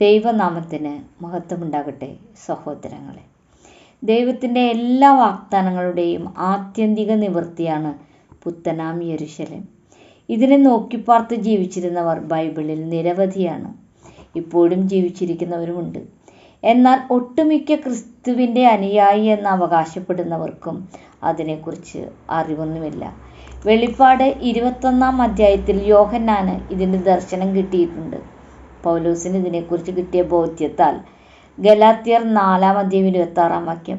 ദൈവനാമത്തിന് മഹത്വമുണ്ടാകട്ടെ. സഹോദരങ്ങളെ, ദൈവത്തിൻ്റെ എല്ലാ വാഗ്ദാനങ്ങളുടെയും ആത്യന്തിക നിവൃത്തിയാണ് പുത്തനാം യെരുശലേം. ഇതിനെ നോക്കിപ്പാർത്ത് ജീവിച്ചിരുന്നവർ ബൈബിളിൽ നിരവധിയാണ്. ഇപ്പോഴും ജീവിച്ചിരിക്കുന്നവരുമുണ്ട്. എന്നാൽ ഒട്ടുമിക്ക ക്രിസ്തുവിൻ്റെ അനുയായി എന്ന് അവകാശപ്പെടുന്നവർക്കും അതിനെക്കുറിച്ച് അറിവൊന്നുമില്ല. വെളിപ്പാട് 21-ാം അധ്യായത്തിൽ യോഹന്നാന് ഇതിന് ദർശനം കിട്ടിയിട്ടുണ്ട്. പൗലോസിന് ഇതിനെക്കുറിച്ച് കിട്ടിയ ബോധ്യത്താൽ ഗലാത്യർ 4-ാം അധ്യായം 26-ാം വാക്യം,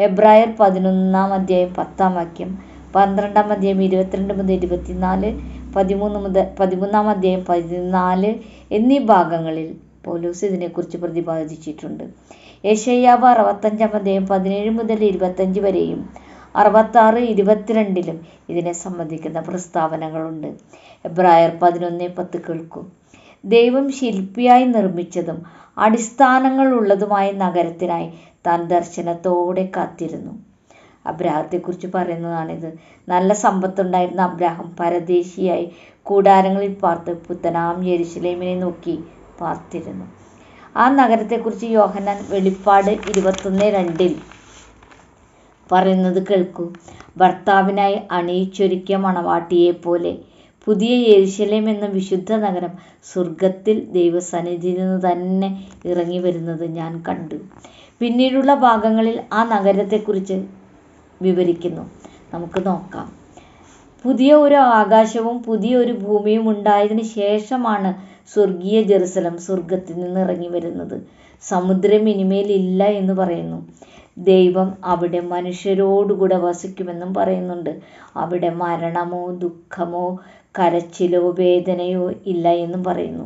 എബ്രായർ 11-ാം അധ്യായം 10-ാം വാക്യം, 12-ാം അധ്യായം 22 മുതൽ 24, 13-ാം അധ്യായം 14 എന്നീ ഭാഗങ്ങളിൽ പൗലോസ് ഇതിനെക്കുറിച്ച് പ്രതിപാദിച്ചിട്ടുണ്ട്. യെശയ്യാവ് 65-ാം അധ്യായം 17 മുതൽ 25 വരെയും 66-22 ഇതിനെ സംബന്ധിക്കുന്ന പ്രസ്താവനകളുണ്ട്. എബ്രായർ 11:10 കേൾക്കും. ദൈവം ശില്പിയായി നിർമ്മിച്ചതും അടിസ്ഥാനങ്ങൾ ഉള്ളതുമായ നഗരത്തിനായി താൻ ദർശനത്തോടെ കാത്തിരുന്നു. അബ്രാഹത്തെക്കുറിച്ച് പറയുന്നതാണിത്. നല്ല സമ്പത്തുണ്ടായിരുന്ന അബ്രാഹം പരദേശിയായി കൂടാരങ്ങളിൽ പാർത്ത് പുത്തനാം യെരുശലേമിനെ നോക്കി പാർത്തിരുന്നു. ആ നഗരത്തെക്കുറിച്ച് യോഹന്നാൻ വെളിപ്പാട് 21:2 പറയുന്നത് കേൾക്കൂ. ഭർത്താവിനായി അണിയിച്ചൊരുക്കിയ മണവാട്ടിയെപ്പോലെ പുതിയ യെരുശലേം എന്ന വിശുദ്ധ നഗരം സ്വർഗത്തിൽ ദൈവസന്നിധിയിൽ നിന്ന് തന്നെ ഇറങ്ങി വരുന്നത് ഞാൻ കണ്ടു. പിന്നീടുള്ള ഭാഗങ്ങളിൽ ആ നഗരത്തെക്കുറിച്ച് വിവരിക്കുന്നു. നമുക്ക് നോക്കാം. പുതിയ ഒരു ആകാശവും പുതിയ ഒരു ഭൂമിയും ഉണ്ടായതിന് ശേഷമാണ് സ്വർഗീയ ജെറുസലം സ്വർഗത്തിൽ നിന്ന് ഇറങ്ങി വരുന്നത്. സമുദ്രം ഇനിമേലില്ല എന്ന് പറയുന്നു. ദൈവം അവിടെ മനുഷ്യരോടുകൂടെ വസിക്കുമെന്നും പറയുന്നുണ്ട്. അവിടെ മരണമോ ദുഃഖമോ കരച്ചിലോ വേദനയോ ഇല്ല എന്നും പറയുന്നു.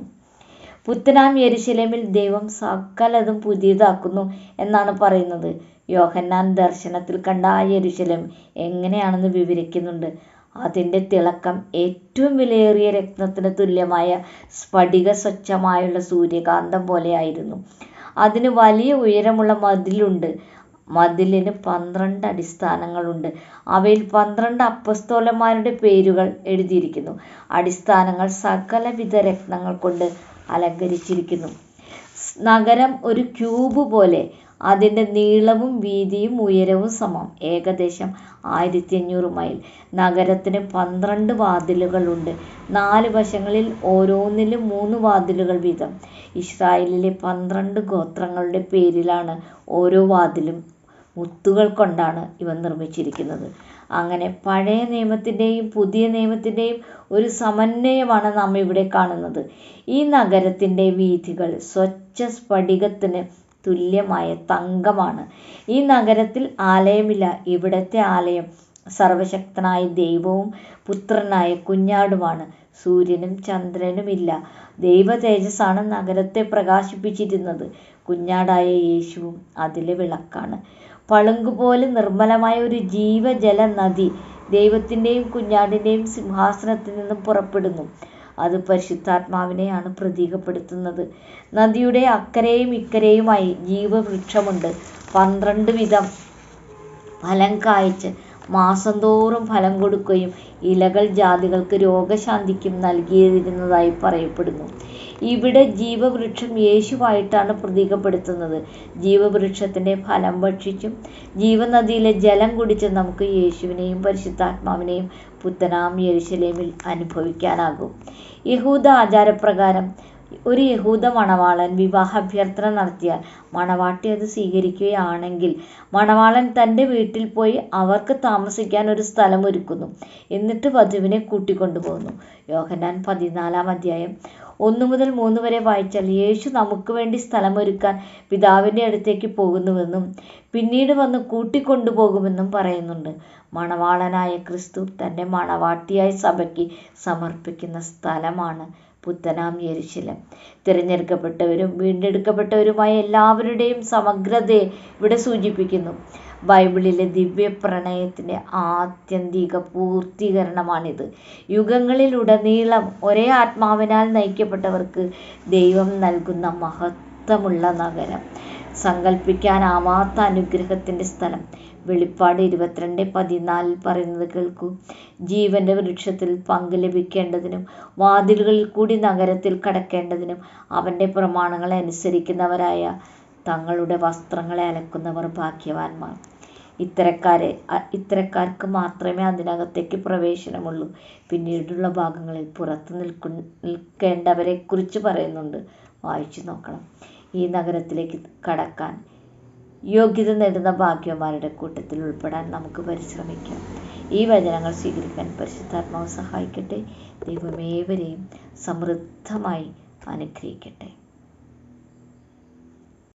പുത്തനാം യെരുശലേമിൽ ദൈവം സകലതും പുതിയതാക്കുന്നു എന്നാണ് പറയുന്നത്. യോഹന്നാൻ ദർശനത്തിൽ കണ്ട ആ യെരുശലേം എങ്ങനെയാണെന്ന് വിവരിക്കുന്നുണ്ട്. അതിൻ്റെ തിളക്കം ഏറ്റവും വിലയേറിയ രത്നത്തിന് തുല്യമായ സ്ഫടിക സ്വച്ഛമായുള്ള സൂര്യകാന്തം പോലെയായിരുന്നു. അതിന് വലിയ ഉയരമുള്ള മതിലുണ്ട്. മതിലിന് 12 അടിസ്ഥാനങ്ങളുണ്ട്. അവയിൽ 12 അപ്പസ്തോലന്മാരുടെ പേരുകൾ എഴുതിയിരിക്കുന്നു. അടിസ്ഥാനങ്ങൾ സകലവിധ രത്നങ്ങൾ കൊണ്ട് അലങ്കരിച്ചിരിക്കുന്നു. നഗരം ഒരു ക്യൂബ് പോലെ. അതിൻ്റെ നീളവും വീതിയും ഉയരവും സമം, ഏകദേശം 1500 മൈൽ. നഗരത്തിന് 12 വാതിലുകളുണ്ട്. 4 വശങ്ങളിൽ ഓരോന്നിലും 3 വാതിലുകൾ വീതം. ഇസ്രായേലിലെ 12 ഗോത്രങ്ങളുടെ പേരിലാണ് ഓരോ വാതിലും. മുത്തുകൾ കൊണ്ടാണ് ഇവ നിർമ്മിച്ചിരിക്കുന്നത്. അങ്ങനെ പഴയ നിയമത്തിൻ്റെയും പുതിയ നിയമത്തിൻ്റെയും ഒരു സമന്വയമാണ് നാം ഇവിടെ കാണുന്നത്. ഈ നഗരത്തിൻ്റെ വീഥികൾ സ്വച്ഛ സ്ഫടികത്തിന് തുല്യമായ തങ്കമാണ്. ഈ നഗരത്തിൽ ആലയമില്ല. ഇവിടത്തെ ആലയം സർവശക്തനായ ദൈവവും പുത്രനായ കുഞ്ഞാടുമാണ്. സൂര്യനും ചന്ദ്രനുമില്ല. ദൈവ തേജസ്സാണ് നഗരത്തെ പ്രകാശിപ്പിച്ചിരുന്നത്. കുഞ്ഞാടായ യേശുവും അതിലെ വിളക്കാണ്. പളുങ്കുപോലെ നിർമ്മലമായ ഒരു ജീവജല നദി ദൈവത്തിൻ്റെയും കുഞ്ഞാടിൻ്റെയും സിംഹാസനത്തിൽ നിന്നും പുറപ്പെടുന്നു. അത് പരിശുദ്ധാത്മാവിനെയാണ് പ്രതീകപ്പെടുത്തുന്നത്. നദിയുടെ അക്കരെയും ഇക്കരെയുമായി ജീവവൃക്ഷമുണ്ട്. 12 വിധം ഫലം കായ്ച്ച് മാസം തോറും ഫലം കൊടുക്കുകയും ഇലകൾ ജാതികൾക്ക് രോഗശാന്തിക്കും നൽകിയിരുന്നതായി പറയപ്പെടുന്നു. ഇവിടെ ജീവവൃക്ഷം യേശുവായിട്ടാണ് പ്രതീകപ്പെടുത്തുന്നത്. ജീവവൃക്ഷത്തിൻ്റെ ഫലം ഭക്ഷിച്ചും ജീവനദിയിലെ ജലം കുടിച്ചും നമുക്ക് യേശുവിനെയും പരിശുദ്ധാത്മാവിനെയും പുത്തനാം യെരുശലേമിൽ അനുഭവിക്കാനാകും. യഹൂദ ആചാരപ്രകാരം ഒരു യഹൂദ മണവാളൻ വിവാഹാഭ്യർത്ഥന നടത്തിയാൽ മണവാട്ടി അത് സ്വീകരിക്കുകയാണെങ്കിൽ മണവാളൻ തൻ്റെ വീട്ടിൽ പോയി അവർക്ക് താമസിക്കാൻ ഒരു സ്ഥലം ഒരുക്കുന്നു. എന്നിട്ട് വധുവിനെ കൂട്ടിക്കൊണ്ടുപോകുന്നു. യോഹന്നാൻ 14-ാം അധ്യായം 1 മുതൽ 3 വരെ വായിച്ചാൽ യേശു നമുക്ക് വേണ്ടി സ്ഥലമൊരുക്കാൻ പിതാവിൻ്റെ അടുത്തേക്ക് പോകുന്നുവെന്നും പിന്നീട് വന്ന് കൂട്ടിക്കൊണ്ടുപോകുമെന്നും പറയുന്നുണ്ട്. മണവാളനായ ക്രിസ്തു തൻ്റെ മണവാട്ടിയായ സഭയ്ക്ക് സമർപ്പിക്കുന്ന സ്ഥലമാണ് പുത്തനാം യെരുശലേം. തിരഞ്ഞെടുക്കപ്പെട്ടവരും വീണ്ടെടുക്കപ്പെട്ടവരുമായ എല്ലാവരുടെയും സമഗ്രതയെ ഇവിടെ സൂചിപ്പിക്കുന്നു. ബൈബിളിലെ ദിവ്യപ്രണയത്തിൻ്റെ ആത്യന്തിക പൂർത്തീകരണമാണിത്. യുഗങ്ങളിലുടനീളം ഒരേ ആത്മാവിനാൽ നയിക്കപ്പെട്ടവർക്ക് ദൈവം നൽകുന്ന മഹത്വമുള്ള നഗരം, സങ്കല്പിക്കാനാവാത്ത അനുഗ്രഹത്തിൻ്റെ സ്ഥലം. വെളിപ്പാട് 22:14 പറയുന്നത് കേൾക്കൂ. ജീവന്റെ വൃക്ഷത്തിൽ പങ്ക് ലഭിക്കേണ്ടതിനും വാതിലുകളിൽ കൂടി നഗരത്തിൽ കടക്കേണ്ടതിനും അവൻ്റെ പ്രമാണങ്ങളെ അനുസരിക്കുന്നവരായ തങ്ങളുടെ വസ്ത്രങ്ങളെ അലക്കുന്നവർ ഭാഗ്യവാന്മാർ. ഇത്തരക്കാർക്ക് മാത്രമേ അതിനകത്തേക്ക് പ്രവേശനമുള്ളൂ. പിന്നീടുള്ള ഭാഗങ്ങളിൽ പുറത്ത് നിൽക്കേണ്ടവരെക്കുറിച്ച് പറയുന്നുണ്ട്. വായിച്ചു നോക്കണം. ഈ നഗരത്തിലേക്ക് കടക്കാൻ യോഗ്യത നേടുന്ന ഭാഗ്യവാന്മാരുടെ കൂട്ടത്തിൽ ഉൾപ്പെടാൻ നമുക്ക് പരിശ്രമിക്കാം. ഈ വചനങ്ങൾ സ്വീകരിക്കാൻ പരിശുദ്ധാത്മാവ് സഹായിക്കട്ടെ. ദൈവമേവരെയും സമൃദ്ധമായി അനുഗ്രഹിക്കട്ടെ.